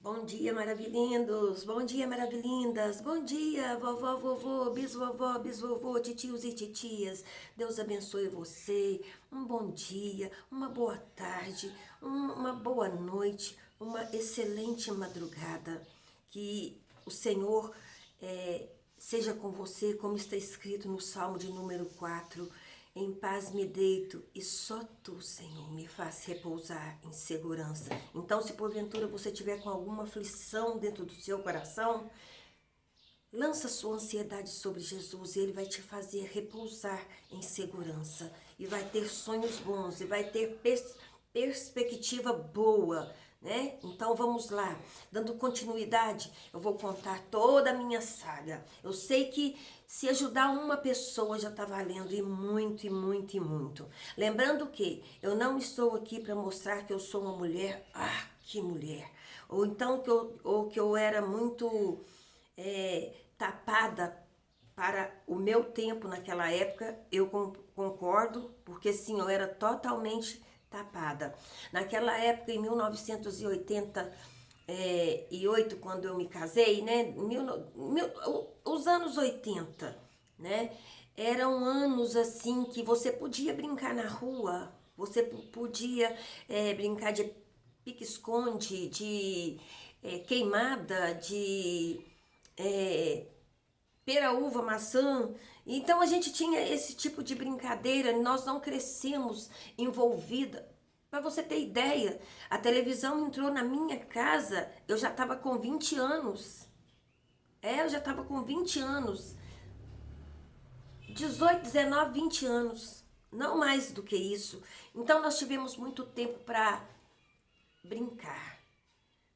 Bom dia, maravilhindos! Bom dia, maravilhindas! Bom dia, vovó, vovô, bisvovó, bisvovô, titios e titias. Deus abençoe você. Um bom dia, uma boa tarde, uma boa noite, uma excelente madrugada. Que o Senhor seja com você, como está escrito no Salmo de número 4. Em paz me deito e só tu, Senhor, me faz repousar em segurança. Então, se porventura você tiver com alguma aflição dentro do seu coração, lança sua ansiedade sobre Jesus e Ele vai te fazer repousar em segurança. E vai ter sonhos bons, e vai ter perspectiva boa, né? Então vamos lá, dando continuidade, eu vou contar toda a minha saga. Eu sei que se ajudar uma pessoa já está valendo, e muito, e muito, e muito. Lembrando que eu não estou aqui para mostrar que eu sou uma mulher, que mulher, ou então que eu era muito tapada para o meu tempo naquela época, eu concordo, porque sim, eu era totalmente tapada. Naquela época, em 1988, quando eu me casei, né? Os anos 80, né? Eram anos assim que você podia brincar na rua, você podia brincar de pique-esconde, de queimada, de pera, uva, maçã. Então a gente tinha esse tipo de brincadeira, nós não crescemos envolvida. Para você ter ideia, a televisão entrou na minha casa, eu já estava com 20 anos. Eu já estava com 20 anos. 18, 19, 20 anos. Não mais do que isso. Então nós tivemos muito tempo para brincar.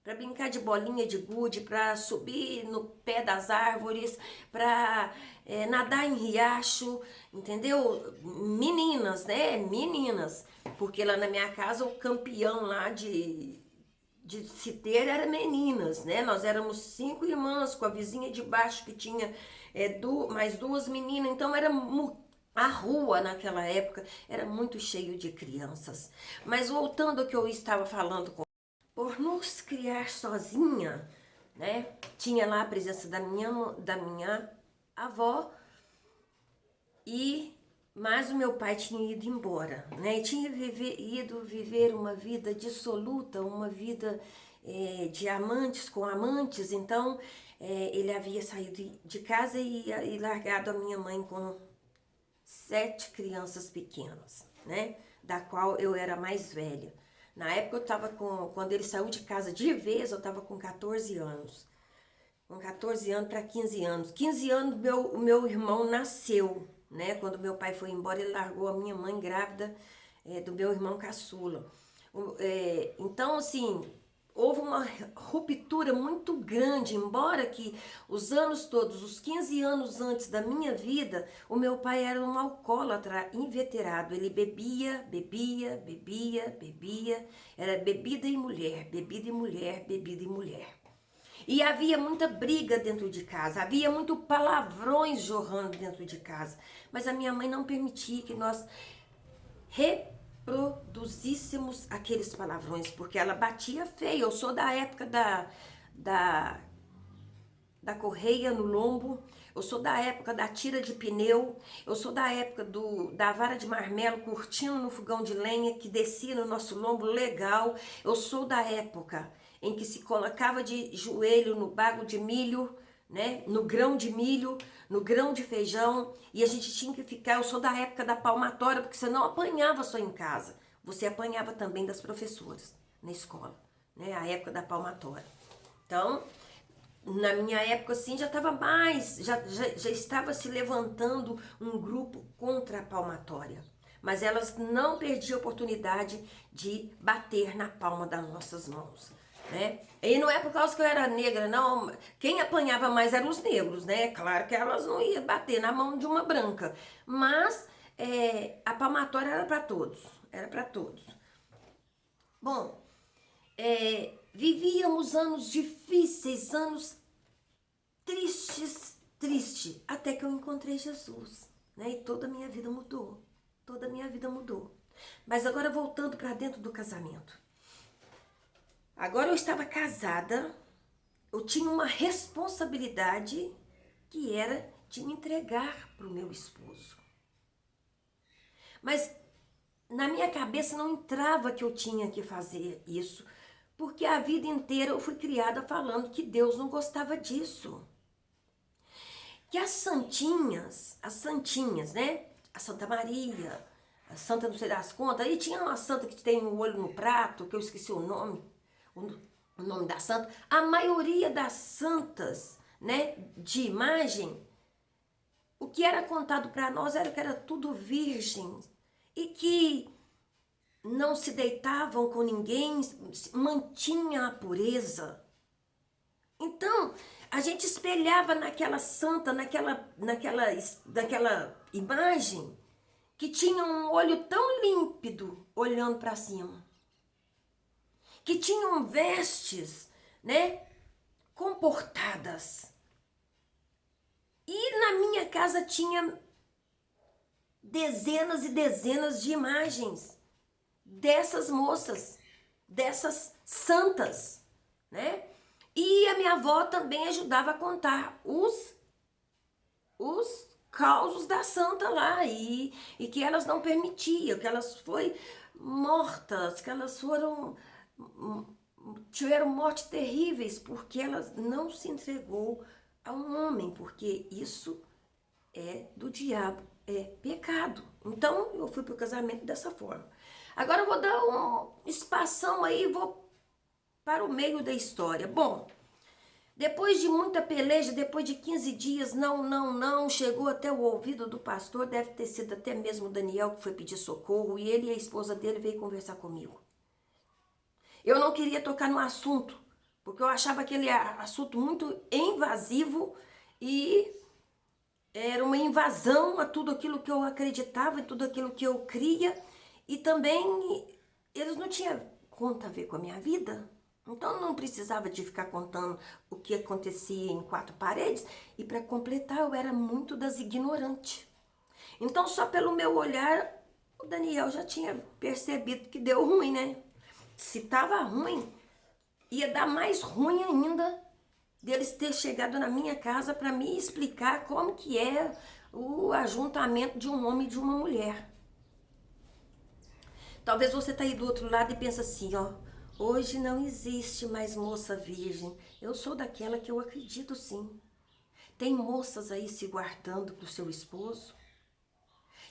Para brincar de bolinha de gude, para subir no pé das árvores, para nadar em riacho, entendeu? Meninas, né? Meninas. Porque lá na minha casa o campeão lá de se ter era meninas, né? Nós éramos 5 irmãs com a vizinha de baixo que tinha mais duas meninas, então era a rua naquela época era muito cheio de crianças. Mas voltando ao que eu estava falando por nos criar sozinha, né? Tinha lá a presença da minha avó e mas o meu pai tinha ido embora, né? E tinha ido viver uma vida dissoluta, uma vida de amantes com amantes. Então ele havia saído de casa e largado a minha mãe com 7 crianças pequenas, né? Da qual eu era mais velha. Na época eu estava quando ele saiu de casa de vez, eu estava com 14 anos. Com 14 anos para 15 anos. 15 anos o meu irmão nasceu, né? Quando meu pai foi embora, ele largou a minha mãe grávida do meu irmão caçula. Então, assim, houve uma ruptura muito grande, embora que os anos todos, os 15 anos antes da minha vida, o meu pai era um alcoólatra inveterado. Ele bebia, bebia, bebia, bebia, era bebida e mulher, bebida e mulher, bebida e mulher. E havia muita briga dentro de casa, havia muito palavrões jorrando dentro de casa. Mas a minha mãe não permitia que nós reproduzíssemos aqueles palavrões, porque ela batia feio. Eu sou da época da, da correia no lombo, eu sou da época da tira de pneu, eu sou da época da vara de marmelo curtindo no fogão de lenha que descia no nosso lombo legal. Eu sou da época em que se colocava de joelho no bago de milho, né? No grão de milho, no grão de feijão, e a gente tinha que ficar. Eu sou da época da palmatória, porque você não apanhava só em casa, você apanhava também das professoras na escola, né? A época da palmatória. Então, na minha época, assim, já estava já estava se levantando um grupo contra a palmatória. Mas elas não perdiam a oportunidade de bater na palma das nossas mãos, né? E não é por causa que eu era negra, não. Quem apanhava mais eram os negros, né? Claro que elas não iam bater na mão de uma branca. Mas a palmatória era para todos, era para todos. Bom, vivíamos anos difíceis, anos triste, até que eu encontrei Jesus, né? E toda a minha vida mudou, toda a minha vida mudou. Mas agora voltando para dentro do casamento. Agora eu estava casada, eu tinha uma responsabilidade que era de me entregar para o meu esposo. Mas na minha cabeça não entrava que eu tinha que fazer isso, porque a vida inteira eu fui criada falando que Deus não gostava disso. Que as santinhas, né? A Santa Maria, a Santa não sei das contas, aí tinha uma santa que tem um olho no prato, que eu esqueci o nome, o nome da santa. A maioria das santas, né, de imagem, o que era contado para nós era que era tudo virgem e que não se deitavam com ninguém, mantinha a pureza. Então, a gente espelhava naquela santa, naquela imagem, que tinha um olho tão límpido olhando para cima, que tinham vestes, né, comportadas. E na minha casa tinha dezenas e dezenas de imagens dessas moças, dessas santas, né? E a minha avó também ajudava a contar os causos da santa lá e que elas não permitiam, que elas foram mortas, que elas tiveram mortes terríveis porque elas não se entregou a um homem, porque isso é do diabo, é pecado. Então eu fui para o casamento dessa forma. Agora eu vou dar um espação aí e vou para o meio da história. Bom, depois de muita peleja, depois de 15 dias, não, chegou até o ouvido do pastor, deve ter sido até mesmo o Daniel que foi pedir socorro, e ele e a esposa dele veio conversar comigo. Eu não queria tocar no assunto, porque eu achava aquele assunto muito invasivo e era uma invasão a tudo aquilo que eu acreditava, em tudo aquilo que eu cria, e também eles não tinham conta a ver com a minha vida. Então não precisava de ficar contando o que acontecia em quatro paredes. E para completar, eu era muito das ignorantes. Então só pelo meu olhar, o Daniel já tinha percebido que deu ruim, né? Se tava ruim, ia dar mais ruim ainda deles ter chegado na minha casa para me explicar como que é o ajuntamento de um homem e de uma mulher. Talvez você tá aí do outro lado e pensa assim, ó, hoje não existe mais moça virgem. Eu sou daquela que eu acredito sim. Tem moças aí se guardando pro seu esposo.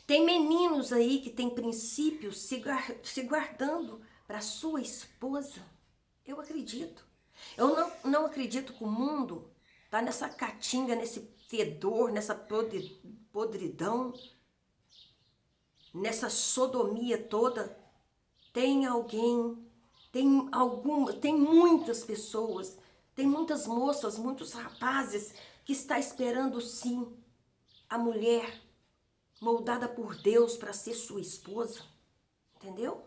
Tem meninos aí que tem princípios se guardando para sua esposa. Eu acredito. Eu não acredito que o mundo tá nessa caatinga, nesse fedor, nessa podridão, nessa sodomia toda. Tem alguém, tem muitas pessoas, tem muitas moças, muitos rapazes que está esperando sim a mulher moldada por Deus para ser sua esposa, entendeu?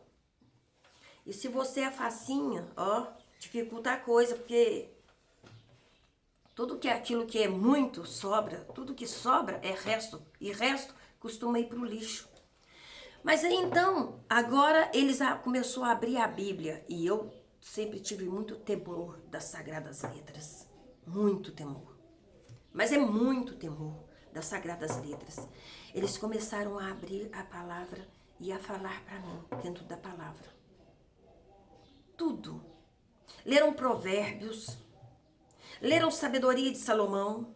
E se você é facinha, ó, dificulta a coisa, porque tudo que é aquilo que é muito sobra, tudo que sobra é resto, e resto costuma ir para o lixo. Mas aí então, agora eles começou a abrir a Bíblia e eu sempre tive muito temor das Sagradas Letras, muito temor. Mas é muito temor das Sagradas Letras. Eles começaram a abrir a palavra e a falar para mim dentro da palavra. Tudo. Leram Provérbios, leram Sabedoria de Salomão,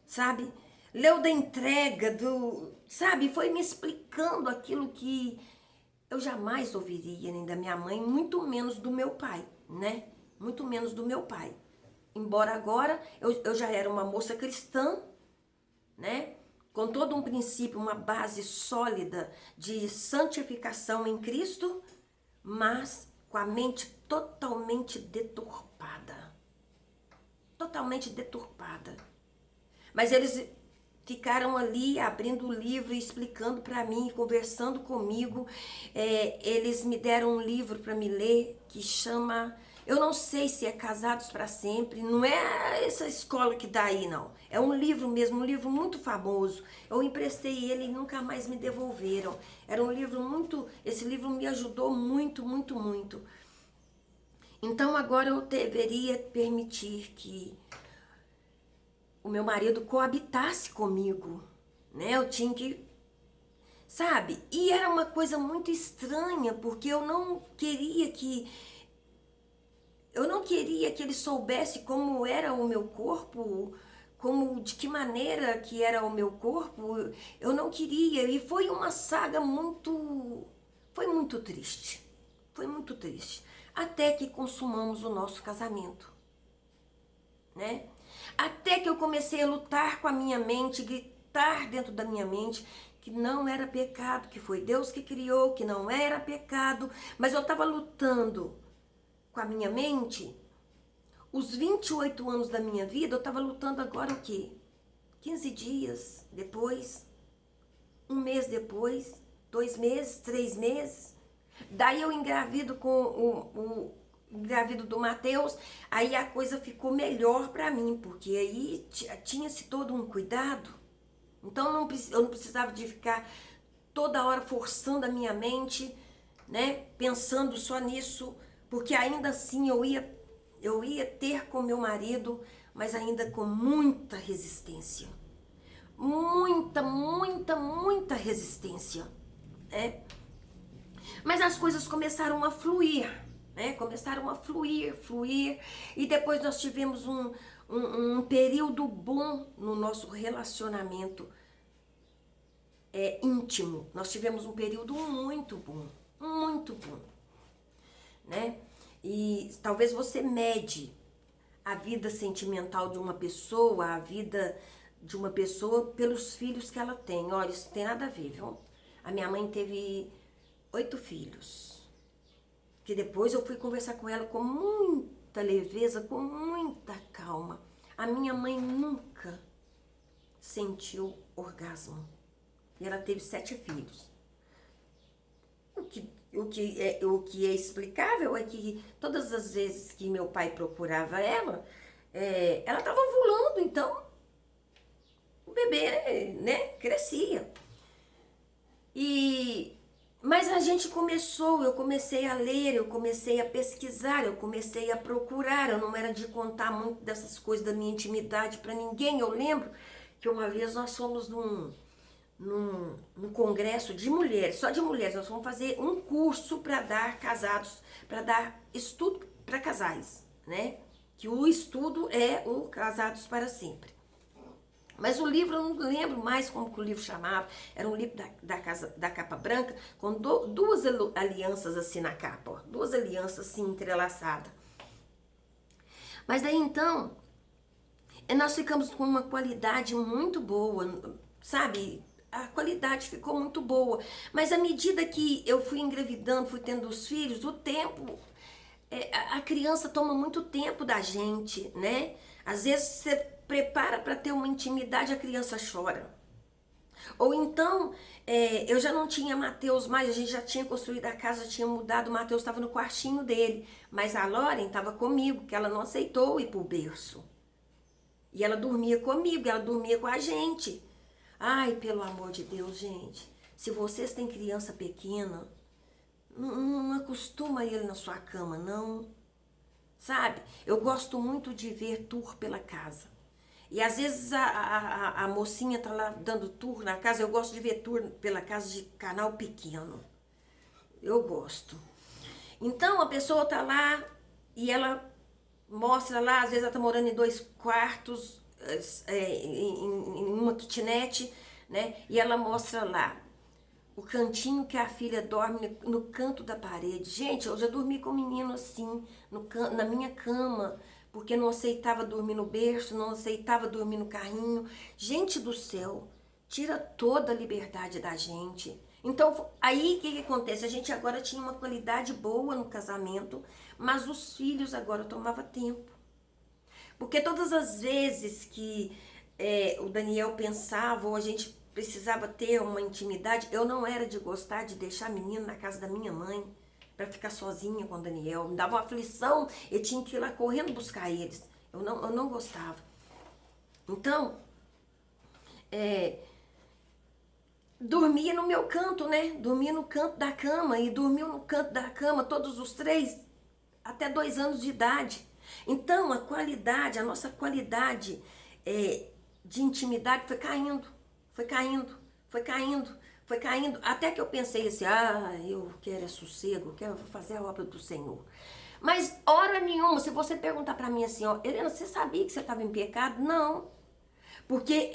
sabe? Leu da entrega sabe? Foi me explicando aquilo que eu jamais ouviria nem da minha mãe, muito menos do meu pai, né? Muito menos do meu pai. Embora agora eu já era uma moça cristã, né? Com todo um princípio, uma base sólida de santificação em Cristo, mas com a mente totalmente deturpada. Totalmente deturpada. Mas eles ficaram ali abrindo o livro e explicando para mim, conversando comigo. Eles me deram um livro para me ler que chama, eu não sei se é Casados para Sempre, não é essa escola que dá aí não. É um livro mesmo, um livro muito famoso. Eu emprestei ele e nunca mais me devolveram. Era um livro muito, esse livro me ajudou muito, muito, muito. Então agora eu deveria permitir que o meu marido coabitasse comigo, né? Eu tinha que, sabe? E era uma coisa muito estranha, porque eu não queria que ele soubesse como era o meu corpo, como de que maneira que era o meu corpo. Eu não queria, e foi uma saga foi muito triste. Foi muito triste, até que consumamos o nosso casamento, né? Até que eu comecei a lutar com a minha mente, gritar dentro da minha mente que não era pecado, que foi Deus que criou, que não era pecado, mas eu estava lutando com a minha mente. Os 28 anos da minha vida, eu estava lutando agora o quê? 15 dias depois, um mês depois, 2 meses, 3 meses. Daí eu engravido com o engravido do Mateus, aí a coisa ficou melhor para mim, porque aí tinha-se todo um cuidado. Então eu não precisava de ficar toda hora forçando a minha mente, né, pensando só nisso, porque ainda assim eu ia ter com meu marido, mas ainda com muita resistência. Muita, muita, muita resistência, né? Mas as coisas começaram a fluir, né? Começaram a fluir, fluir. E depois nós tivemos um período bom no nosso relacionamento íntimo. Nós tivemos um período muito bom, né? E talvez você mede a vida sentimental de uma pessoa, a vida de uma pessoa pelos filhos que ela tem. Olha, isso tem nada a ver, viu? A minha mãe teve 8 filhos, que depois eu fui conversar com ela com muita leveza, com muita calma. A minha mãe nunca sentiu orgasmo. E ela teve 7 filhos. O que é explicável é que todas as vezes que meu pai procurava ela estava ovulando, então o bebê, né, crescia. Mas eu comecei a ler, eu comecei a pesquisar, eu comecei a procurar. Eu não era de contar muito dessas coisas da minha intimidade para ninguém. Eu lembro que uma vez nós fomos num congresso de mulheres, só de mulheres. Nós fomos fazer um curso para dar estudo para casais, né? Que o estudo é o Casados para Sempre. Mas o livro, eu não lembro mais como que o livro chamava. Era um livro da capa branca, com duas alianças assim na capa, ó, 2 alianças assim entrelaçadas. Mas daí então, nós ficamos com uma qualidade muito boa, sabe? A qualidade ficou muito boa. Mas à medida que eu fui engravidando, fui tendo os filhos, o tempo, a criança toma muito tempo da gente, né? Às vezes você prepara para ter uma intimidade, a criança chora. Ou então, eu já não tinha Mateus mais, a gente já tinha construído a casa, já tinha mudado, o Mateus estava no quartinho dele. Mas a Lauren estava comigo, que ela não aceitou ir pro berço. E ela dormia comigo, ela dormia com a gente. Ai, pelo amor de Deus, gente. Se vocês têm criança pequena, não acostuma ele na sua cama, não. Sabe? Eu gosto muito de ver tour pela casa. E às vezes a mocinha tá lá dando tour na casa. Eu gosto de ver tour pela casa de canal pequeno. Eu gosto. Então a pessoa tá lá e ela mostra lá, às vezes ela tá morando em 2 quartos, em uma kitnet, né? E ela mostra lá o cantinho que a filha dorme no canto da parede. Gente, eu já dormi com um menino assim, na minha cama, porque não aceitava dormir no berço, não aceitava dormir no carrinho. Gente do céu, tira toda a liberdade da gente. Então, aí o que acontece? A gente agora tinha uma qualidade boa no casamento, mas os filhos agora tomavam tempo. Porque todas as vezes que o Daniel pensava, ou a gente precisava ter uma intimidade, eu não era de gostar de deixar menino na casa da minha mãe para ficar sozinha com o Daniel. Me dava uma aflição, eu tinha que ir lá correndo buscar eles. Eu não gostava. Então, dormia no meu canto, né? Dormia no canto da cama, e dormiu no canto da cama, todos os 3. até 2 anos de idade. Então, a nossa qualidade de intimidade foi caindo, foi caindo, foi caindo, foi caindo, até que eu pensei assim, eu quero sossego, eu quero fazer a obra do Senhor. Mas hora nenhuma, se você perguntar para mim assim, Helena, você sabia que você estava em pecado? Não, porque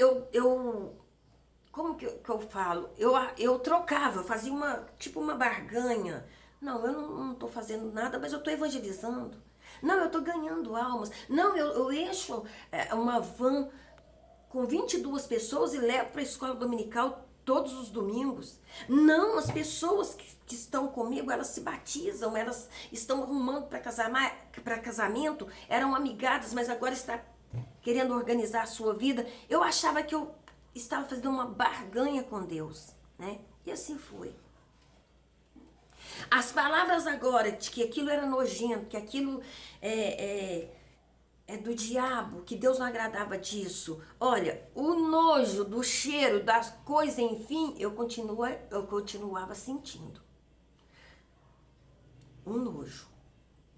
como que eu falo? Eu trocava, eu fazia tipo uma barganha. Não, eu não estou fazendo nada, mas eu estou evangelizando. Não, eu estou ganhando almas. Não, eu encho uma van com 22 pessoas e levo para a escola dominical todos os domingos. Não, as pessoas que estão comigo, elas se batizam, elas estão arrumando para casamento, eram amigadas, mas agora está querendo organizar a sua vida. Eu achava que eu estava fazendo uma barganha com Deus, né? E assim foi. As palavras agora de que aquilo era nojento, que aquilo é do diabo, que Deus não agradava disso. Olha, o nojo do cheiro das coisas, enfim, eu continuava sentindo. Um nojo,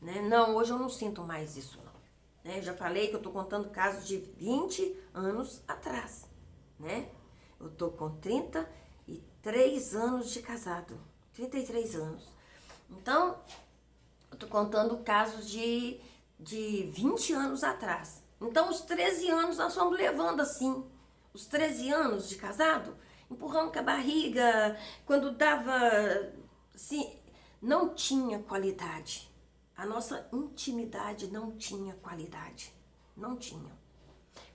né? Não, hoje eu não sinto mais isso, não. Né? Eu já falei que eu tô contando casos de 20 anos atrás, né? Eu tô com 33 anos de casado, 33 anos. Então, eu tô contando casos de 20 anos atrás. Então, os 13 anos nós fomos levando assim. Os 13 anos de casado, empurrando com a barriga, quando dava, assim, não tinha qualidade. A nossa intimidade não tinha qualidade. Não tinha.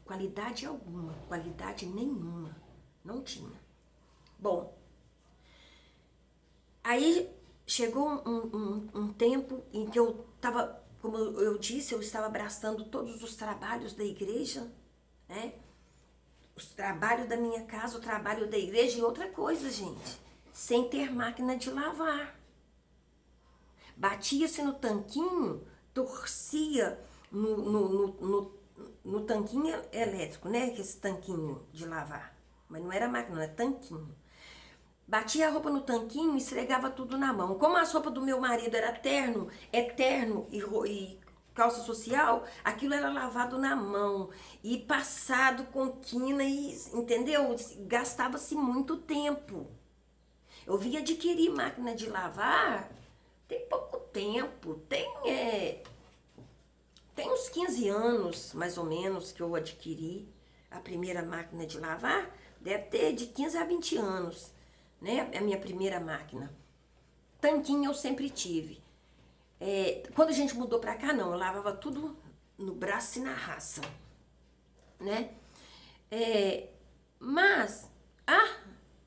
Qualidade alguma, qualidade nenhuma. Não tinha. Bom, aí chegou um tempo em que eu estava, como eu disse, eu estava abraçando todos os trabalhos da igreja, né? Os trabalhos da minha casa, o trabalho da igreja e outra coisa, gente, sem ter máquina de lavar. Batia-se no tanquinho, torcia no tanquinho elétrico, né? Esse tanquinho de lavar. Mas não era máquina, era tanquinho. Batia a roupa no tanquinho e esfregava tudo na mão. Como as roupas do meu marido era terno e calça social, aquilo era lavado na mão e passado com quina e, entendeu? Gastava-se muito tempo. Eu vim adquirir máquina de lavar tem pouco tempo, tem uns 15 anos, mais ou menos, que eu adquiri a primeira máquina de lavar. Deve ter de 15 a 20 anos, né? A minha primeira máquina. Tanquinho eu sempre tive. Quando a gente mudou pra cá, não, eu lavava tudo no braço e na raça, né? Mas,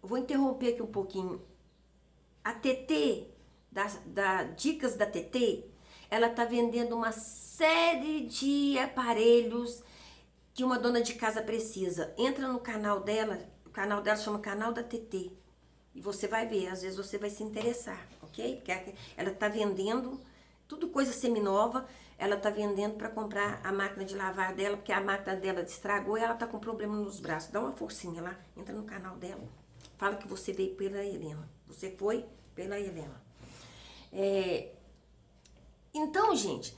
vou interromper aqui um pouquinho. A TT, da Dicas da TT, ela tá vendendo uma série de aparelhos que uma dona de casa precisa. Entra no canal dela, o canal dela chama Canal da TT. E você vai ver, às vezes você vai se interessar, ok? Porque ela tá vendendo tudo coisa seminova, ela tá vendendo para comprar a máquina de lavar dela, porque a máquina dela estragou e ela tá com problema nos braços. Dá uma forcinha lá, entra no canal dela. Fala que você veio pela Helena. Você foi pela Helena. Então, gente,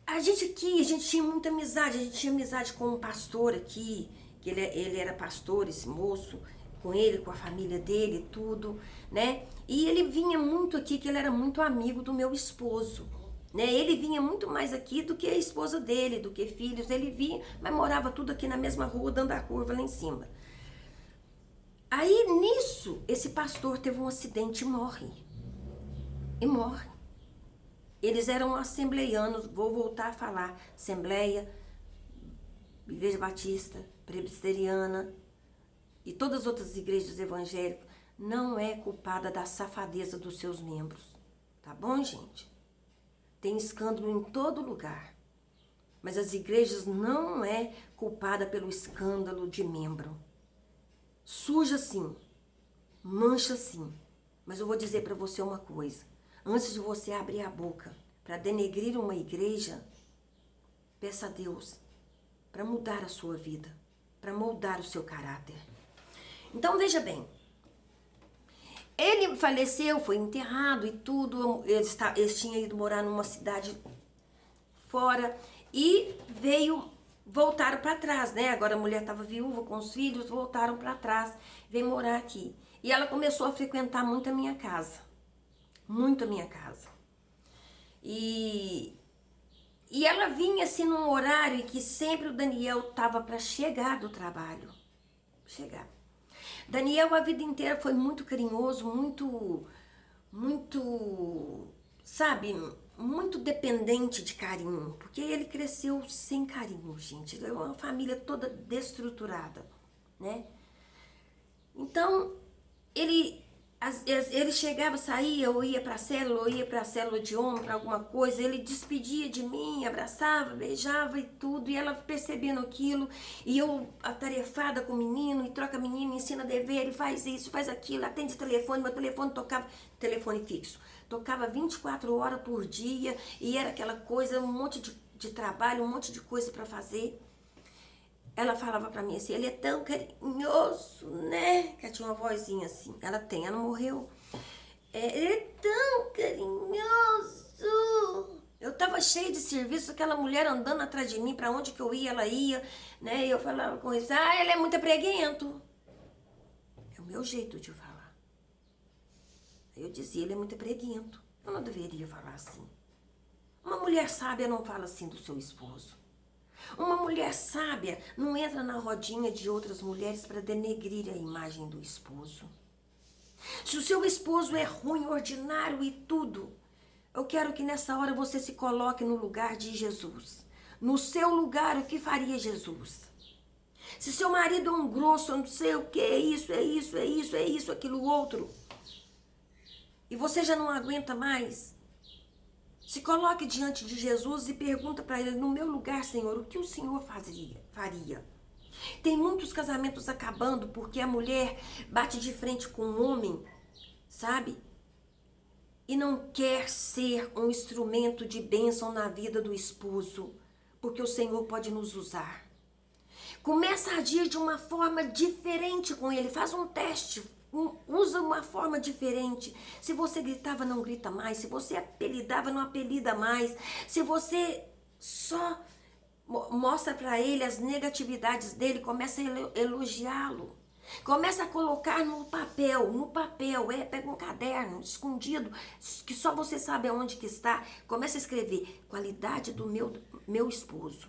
a gente tinha muita amizade. A gente tinha amizade com um pastor aqui, que ele era pastor, esse moço, com ele, com a família dele, tudo, né? E ele vinha muito aqui, que ele era muito amigo do meu esposo, né? Ele vinha muito mais aqui do que a esposa dele, do que filhos. Ele vinha, mas morava tudo aqui na mesma rua, dando a curva lá em cima. Aí, nisso, esse pastor teve um acidente e morre. E morre. Eles eram assembleianos, vou voltar a falar, Assembleia, Igreja Batista, Presbiteriana e todas as outras igrejas evangélicas, não é culpada da safadeza dos seus membros. Tá bom, gente? Tem escândalo em todo lugar. Mas as igrejas não é culpada pelo escândalo de membro. Suja sim, mancha sim. Mas eu vou dizer para você uma coisa. Antes de você abrir a boca para denegrir uma igreja, peça a Deus para mudar a sua vida, para moldar o seu caráter. Então, veja bem, Ele faleceu, foi enterrado e tudo. Eles tinham ido morar numa cidade fora e voltaram para trás, né? Agora a mulher estava viúva com os filhos, voltaram para trás, veio morar aqui. E ela começou a frequentar muito a minha casa, muito a minha casa. E ela vinha assim num horário que sempre o Daniel estava para chegar do trabalho. Chegar. Daniel a vida inteira foi muito carinhoso, muito, sabe, muito dependente de carinho, porque ele cresceu sem carinho, gente. É uma família toda destruturada, né? Então, ele chegava, saía, ou ia pra célula, ou ia pra célula de homem, pra alguma coisa, ele despedia de mim, abraçava, beijava e tudo, e ela percebendo aquilo, e eu atarefada com o menino, e troca menino, ensina dever, e faz isso, faz aquilo, atende telefone, meu telefone tocava, telefone fixo, tocava 24 horas por dia, e era aquela coisa, um monte de trabalho, um monte de coisa pra fazer. Ela falava pra mim assim, ele é tão carinhoso, né? Que ela tinha uma vozinha assim. Ela não morreu. Ele é tão carinhoso. Eu tava cheia de serviço, aquela mulher andando atrás de mim, pra onde que eu ia, ela ia, né? E eu falava com eles, ele é muito preguento. É o meu jeito de falar. Eu dizia, ele é muito preguento. Eu não deveria falar assim. Uma mulher sábia não fala assim do seu esposo. Uma mulher sábia não entra na rodinha de outras mulheres para denegrir a imagem do esposo. Se o seu esposo é ruim, ordinário e tudo, eu quero que nessa hora você se coloque no lugar de Jesus. No seu lugar, o que faria Jesus? Se seu marido é um grosso, eu não sei o que, é isso, aquilo outro, e você já não aguenta mais, se coloque diante de Jesus e pergunta para ele, no meu lugar, Senhor, o que o Senhor faria? Tem muitos casamentos acabando porque a mulher bate de frente com o homem, sabe? E não quer ser um instrumento de bênção na vida do esposo, porque o Senhor pode nos usar. Começa a agir de uma forma diferente com ele, faz um teste, usa uma forma diferente. Se você gritava, não grita mais. Se você apelidava, não apelida mais. Se você só mostra para ele as negatividades dele, começa a elogiá-lo. Começa a colocar no papel, pega um caderno escondido, que só você sabe aonde que está. Começa a escrever, qualidade do meu esposo.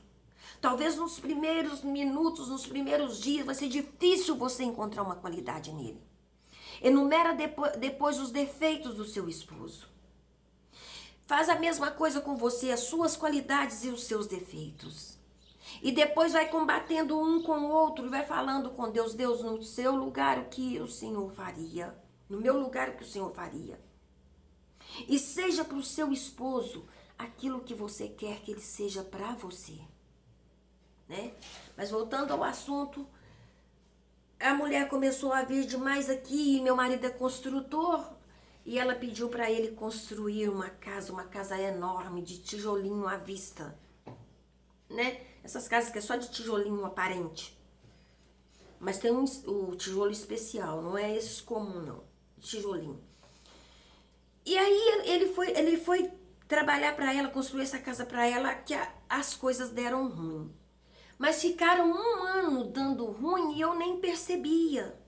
Talvez nos primeiros minutos, nos primeiros dias, vai ser difícil você encontrar uma qualidade nele. Enumera depois os defeitos do seu esposo. Faz a mesma coisa com você, as suas qualidades e os seus defeitos. E depois vai combatendo um com o outro e vai falando com Deus. Deus, no seu lugar, o que o Senhor faria? No meu lugar, o que o Senhor faria? E seja para o seu esposo aquilo que você quer que ele seja para você. Né? Mas voltando ao assunto, a mulher começou a vir demais aqui, e meu marido é construtor, e ela pediu para ele construir uma casa enorme, de tijolinho à vista, né? Essas casas que é só de tijolinho aparente, mas tem o tijolo especial, não é esses comum não, tijolinho. E aí ele foi trabalhar para ela, construir essa casa para ela, que as coisas deram ruim. Mas ficaram 1 ano dando ruim e eu nem percebia.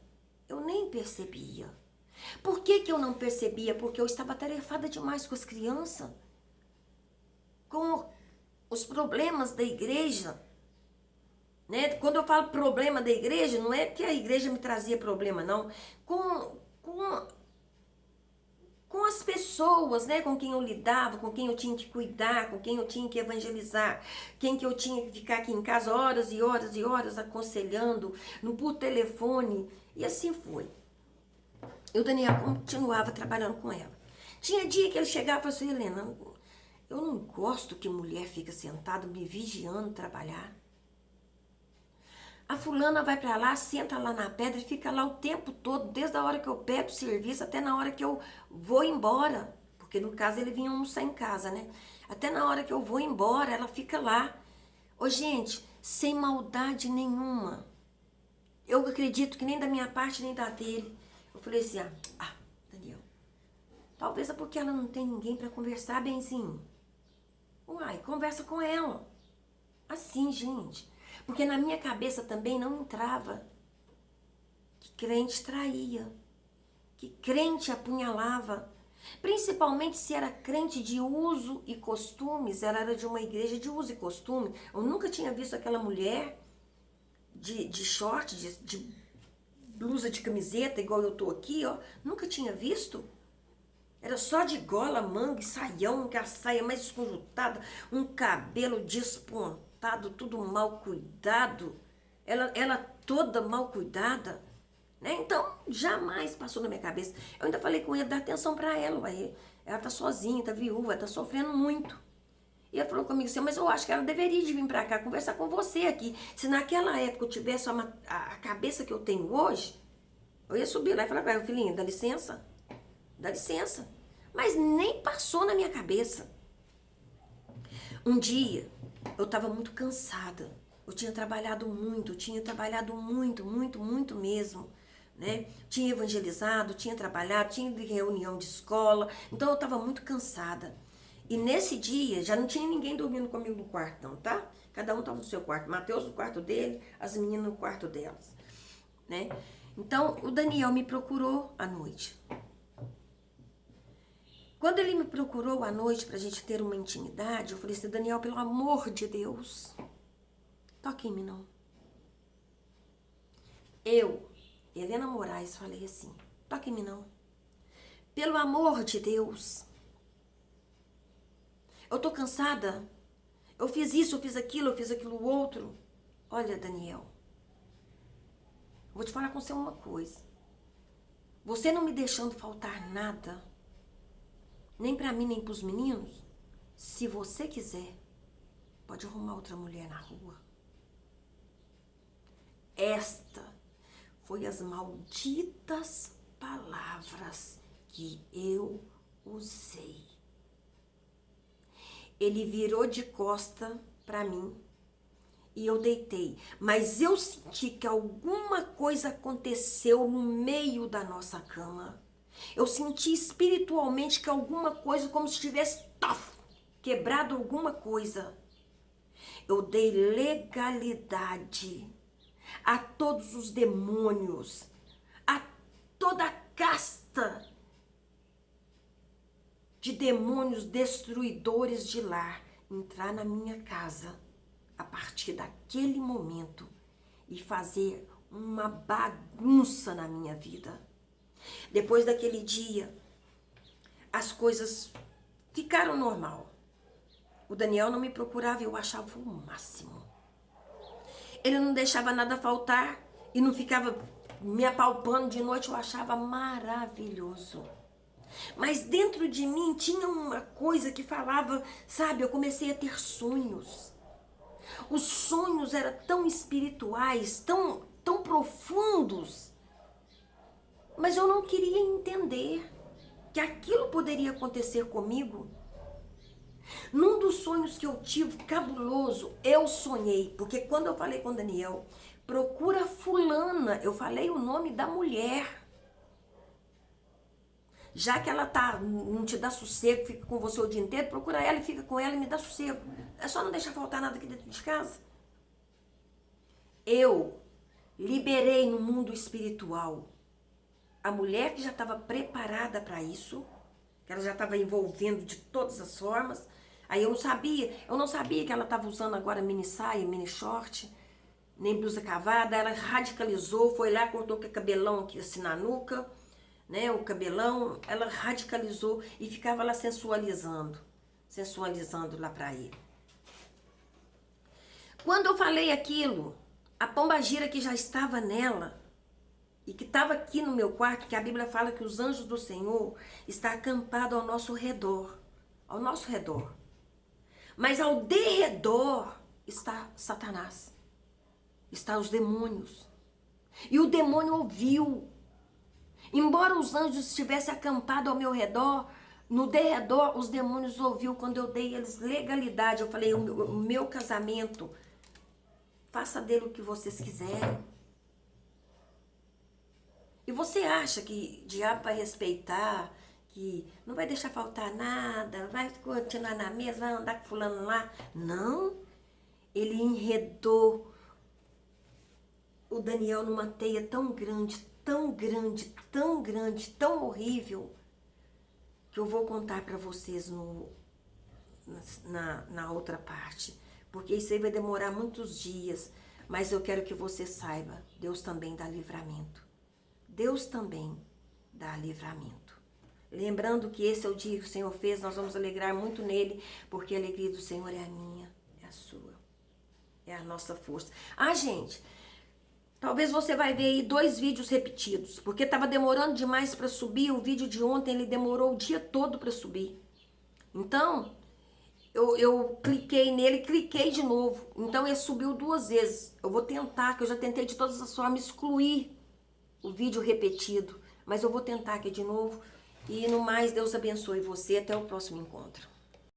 Por que eu não percebia? Porque eu estava atarefada demais com as crianças. Com os problemas da igreja. Né? Quando eu falo problema da igreja, não é que a igreja me trazia problema, não. Com as pessoas, né, com quem eu lidava, com quem eu tinha que cuidar, com quem eu tinha que evangelizar, quem que eu tinha que ficar aqui em casa horas e horas e horas aconselhando, por telefone, e assim foi. E o Daniel continuava trabalhando com ela. Tinha dia que ele chegava e falava assim, Helena, eu não gosto que mulher fica sentada me vigiando trabalhar. A fulana vai pra lá, senta lá na pedra e fica lá o tempo todo, desde a hora que eu pego o serviço até na hora que eu vou embora. Porque no caso ele vinha almoçar em casa, né? Até na hora que eu vou embora, ela fica lá. Ô gente, sem maldade nenhuma. Eu acredito que nem da minha parte, nem da dele. Eu falei assim, Talvez é porque ela não tem ninguém para conversar, benzinho. Uai, conversa com ela. Assim, gente. Porque na minha cabeça também não entrava que crente traía, que crente apunhalava. Principalmente se era crente de uso e costumes, ela era de uma igreja de uso e costume. Eu nunca tinha visto aquela mulher de short, de blusa de camiseta, igual eu tô aqui, ó. Nunca tinha visto. Era só de gola, manga e saião, que a saia mais esconjutada, um cabelo despontado, tudo mal cuidado. Ela toda mal cuidada. Né? Então, jamais passou na minha cabeça. Eu ainda falei com ele, dá atenção pra ela, ué. Ela tá sozinha, tá viúva, tá sofrendo muito. E ele falou comigo assim, mas eu acho que ela deveria de vir pra cá conversar com você aqui. Se naquela época eu tivesse a cabeça que eu tenho hoje, eu ia subir lá e falar pra ela, filhinha, dá licença. Dá licença. Mas nem passou na minha cabeça. Um dia, eu tava muito cansada. Eu tinha trabalhado muito mesmo. Né? Tinha evangelizado, tinha trabalhado, tinha reunião de escola, então eu estava muito cansada. E nesse dia já não tinha ninguém dormindo comigo no quarto, não, tá? Cada um estava no seu quarto. Mateus no quarto dele, as meninas no quarto delas, né? Então o Daniel me procurou à noite. Quando ele me procurou à noite pra gente ter uma intimidade, eu falei assim, Daniel, pelo amor de Deus, toque em mim não. Helena Moraes, falei assim, toque em mim não. Pelo amor de Deus. Eu tô cansada. Eu fiz isso, eu fiz aquilo outro. Olha, Daniel, vou te falar com você uma coisa. Você não me deixando faltar nada, nem pra mim, nem pros meninos, se você quiser, pode arrumar outra mulher na rua. Esta foi as malditas palavras que eu usei. Ele virou de costa para mim e eu deitei. Mas eu senti que alguma coisa aconteceu no meio da nossa cama. Eu senti espiritualmente que alguma coisa, como se tivesse quebrado alguma coisa. Eu dei legalidade a todos os demônios, a toda a casta de demônios destruidores de lar entrar na minha casa a partir daquele momento e fazer uma bagunça na minha vida. Depois daquele dia, as coisas ficaram normal. O Daniel não me procurava e eu achava o máximo. Ele não deixava nada faltar e não ficava me apalpando de noite, eu achava maravilhoso. Mas dentro de mim tinha uma coisa que falava, sabe, eu comecei a ter sonhos. Os sonhos eram tão espirituais, tão profundos, mas eu não queria entender que aquilo poderia acontecer comigo. Num dos sonhos que eu tive, cabuloso, eu sonhei, porque quando eu falei com o Daniel, procura fulana, eu falei o nome da mulher. Já que ela não te dá sossego, fica com você o dia inteiro, procura ela e fica com ela e me dá sossego. É só não deixar faltar nada aqui dentro de casa. Eu liberei no mundo espiritual a mulher que já estava preparada para isso, que ela já estava envolvendo de todas as formas. Aí eu não sabia que ela estava usando agora mini saia, mini short, nem blusa cavada. Ela radicalizou, foi lá, cortou com o cabelão aqui assim na nuca, né, o cabelão, ela radicalizou e ficava lá sensualizando lá pra ele. Quando eu falei aquilo, a pombagira que já estava nela e que estava aqui no meu quarto, que a Bíblia fala que os anjos do Senhor estão acampados ao nosso redor, Mas ao derredor está Satanás, está os demônios. E o demônio ouviu. Embora os anjos estivessem acampados ao meu redor, no derredor os demônios ouviu quando eu dei eles legalidade. Eu falei, o meu casamento, faça dele o que vocês quiserem. E você acha que o diabo vai respeitar que não vai deixar faltar nada, vai continuar na mesa, vai andar com fulano lá. Não, ele enredou o Daniel numa teia tão grande, tão grande, tão grande, tão horrível, que eu vou contar para vocês na outra parte. Porque isso aí vai demorar muitos dias, mas eu quero que você saiba, Deus também dá livramento. Deus também dá livramento. Lembrando que esse é o dia que o Senhor fez, nós vamos alegrar muito nele, porque a alegria do Senhor é a minha, é a sua, é a nossa força. Ah, gente, talvez você vai ver aí 2 vídeos repetidos, porque estava demorando demais para subir. O vídeo de ontem, ele demorou o dia todo para subir. Então, eu cliquei nele, cliquei de novo. Então, ele subiu 2 vezes. Eu vou tentar, que eu já tentei de todas as formas excluir o vídeo repetido, mas eu vou tentar aqui de novo. E no mais, Deus abençoe você. Até o próximo encontro.